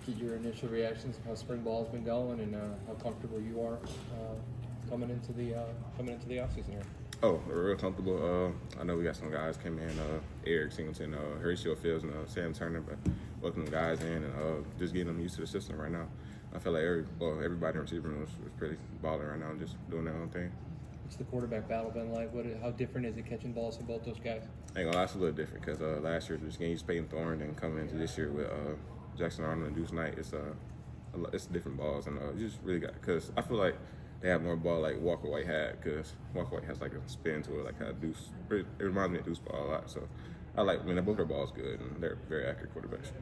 get your initial reactions of how spring ball has been going and how comfortable you are coming into the offseason here. Oh, we're real comfortable. I know we got some guys came in, Eric Singleton, Horatio Fields, and Sam Turner, but welcome the guys in and just getting them used to the system right now. I feel like everybody in receiver room was pretty balling right now and just doing their own thing. What's the quarterback battle been like? How different is it catching balls from both those guys? I ain't gonna lie, it's a little different because last year just getting used to Peyton Thorne and coming into this year with Jackson Arnold and Deuce Knight, it's different balls and you just really got, because I feel like they have more ball like Walker White had, because Walker White has like a spin to it, like how Deuce. It reminds me of Deuce ball a lot. So I like, both their balls good and they're very accurate quarterbacks.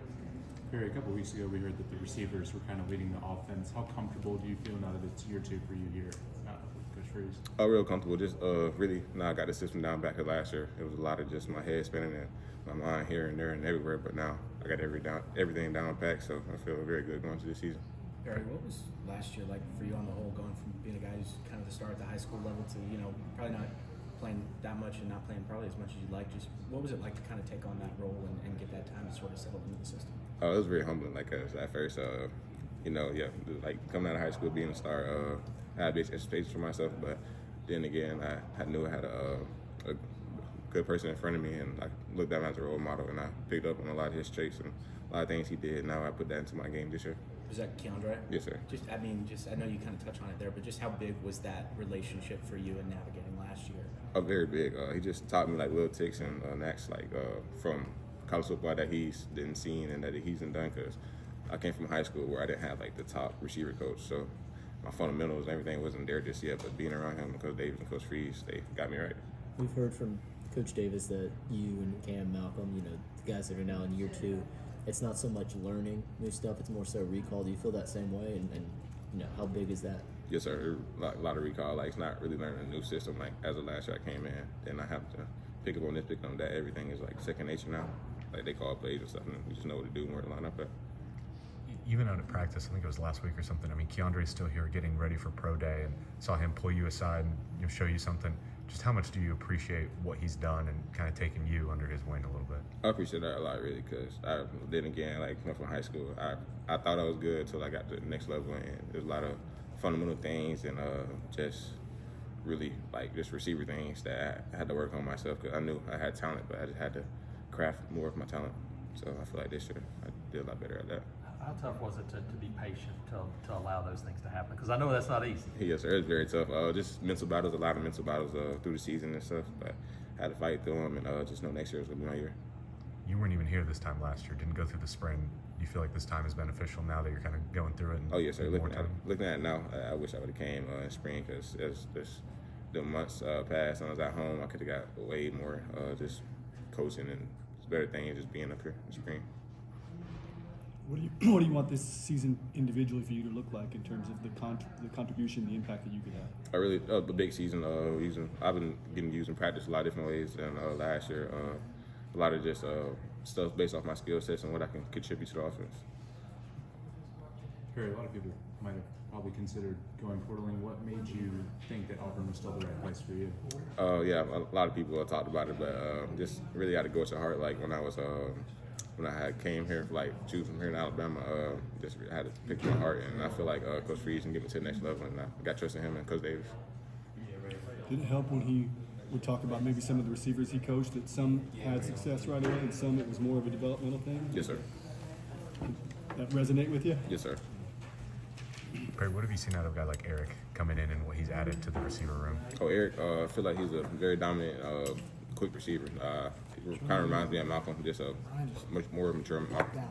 Barry, a couple of weeks ago we heard that the receivers were kind of leading the offense. How comfortable do you feel now that it's year two for you here with Coach Freeze? Real comfortable. Just really now I got the system down back to last year. It was a lot of just my head spinning and my mind here and there and everywhere. But now I got everything down packed, so I feel very good going to this season. Barry, what was last year like for you on the whole, going from being a guy who's kind of the star at the high school level to, probably not playing that much and not playing probably as much as you'd like? Just what was it like to kind of take on that role and get that time to sort of settle into the system? Oh, it was very humbling. Like at first, like coming out of high school, being a star, I had big expectations for myself. But then again, I knew I had a good person in front of me, and I looked at him as a role model, and I picked up on a lot of his traits and a lot of things he did. Now I put that into my game this year. Was that Keandre? Yes, sir. I know you kind of touched on it there, but just how big was that relationship for you in navigating last year? Very big. He just taught me like little ticks and knacks from college football that he's didn't seen and that he's done, because I came from high school where I didn't have like the top receiver coach, so my fundamentals and everything wasn't there just yet. But being around him, Coach Davis and Coach Freeze, they got me right. We've heard from Coach Davis that you and Cam, Malcolm, the guys that are now in year two, it's not so much learning new stuff, it's more so recall. Do you feel that same way? And how big is that? Yes, sir. A lot of recall. Like, it's not really learning a new system. Like, as of last year I came in, then I have to pick up on this, pick up on that. Everything is like second nature now. Like, they call plays and stuff, and we just know what to do and where to line up at. Even out at practice, I think it was last week or something. I mean, Keandre's still here getting ready for pro day, and saw him pull you aside and show you something. Just how much do you appreciate what he's done and kind of taking you under his wing a little bit? I appreciate that a lot, really, because then again, like, went from high school, I thought I was good until I got to the next level, and there's a lot of fundamental things and just really like just receiver things that I had to work on myself, because I knew I had talent, but I just had to craft more of my talent. So I feel like this year I did a lot better at that. How tough was it to be patient to allow those things to happen? Because I know that's not easy. Yes, sir. It's very tough. Just mental battles, a lot of mental battles through the season and stuff. But I had to fight through them, and just know next year is going to be my year. You weren't even here this time last year, didn't go through the spring. Do you feel like this time is beneficial now that you're kind of going through it? Oh, yes, sir. Looking at it now, I wish I would have came in spring, because as the months passed and I was at home, I could have got way more just coaching and better things just being up here in spring. What do you want this season individually for you to look like in terms of the contribution, the impact that you could have? The big season. I've been getting used in practice a lot of different ways than last year. A lot of just stuff based off my skill sets and what I can contribute to the offense. Barry, a lot of people might have probably considered going portaling. What made you think that Auburn was still the right place for you? Yeah, a lot of people have talked about it, but just really had to go to heart. Like when I came here, like choosing here in Alabama, just had to pick my heart, and I feel like Coach Freeze can get me to the next level, and I got trust in him and Coach Davis. Did it help when he would talk about maybe some of the receivers he coached, that some had success right away and some it was more of a developmental thing? Yes, sir. That resonate with you? Yes, sir. Barry, what have you seen out of a guy like Eric coming in and what he's added to the receiver room? Oh, Eric, I feel like he's a very dominant, quick receiver. It kind of reminds me of Malcolm, just a much more mature Malcolm.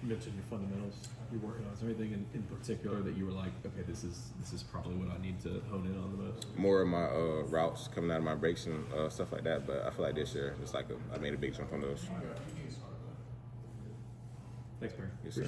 You mentioned your fundamentals you're working on. Is there anything in particular that you were like, okay, this is probably what I need to hone in on the most? More of my routes coming out of my breaks and stuff like that, but I feel like this year, it's like I made a big jump on those. Thanks, Barry. Yes, sir.